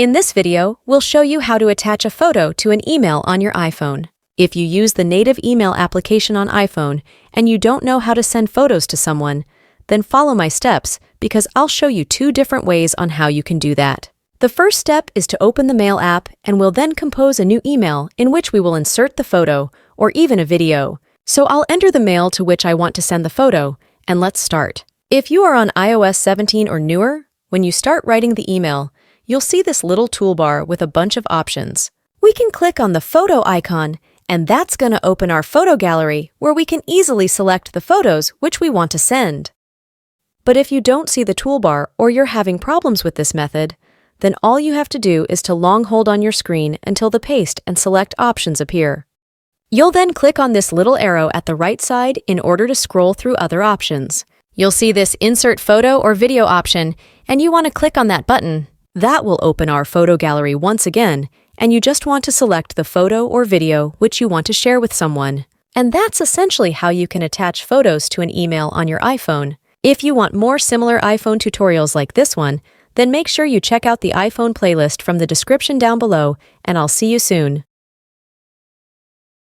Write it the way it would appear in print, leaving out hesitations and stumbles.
In this video, we'll show you how to attach a photo to an email on your iPhone. If you use the native email application on iPhone and you don't know how to send photos to someone, then follow my steps because I'll show you 2 different ways on how you can do that. The first step is to open the Mail app and we'll then compose a new email in which we will insert the photo or even a video. So I'll enter the mail to which I want to send the photo, and let's start. If you are on iOS 17 or newer, when you start writing the email, you'll see this little toolbar with a bunch of options. We can click on the photo icon, and that's going to open our photo gallery where we can easily select the photos which we want to send. But if you don't see the toolbar or you're having problems with this method, then all you have to do is to long hold on your screen until the paste and select options appear. You'll then click on this little arrow at the right side in order to scroll through other options. You'll see this Insert Photo or Video option, and you want to click on that button. That will open our photo gallery once again, and you just want to select the photo or video which you want to share with someone. And that's essentially how you can attach photos to an email on your iPhone. If you want more similar iPhone tutorials like this one, then make sure you check out the iPhone playlist from the description down below, and I'll see you soon.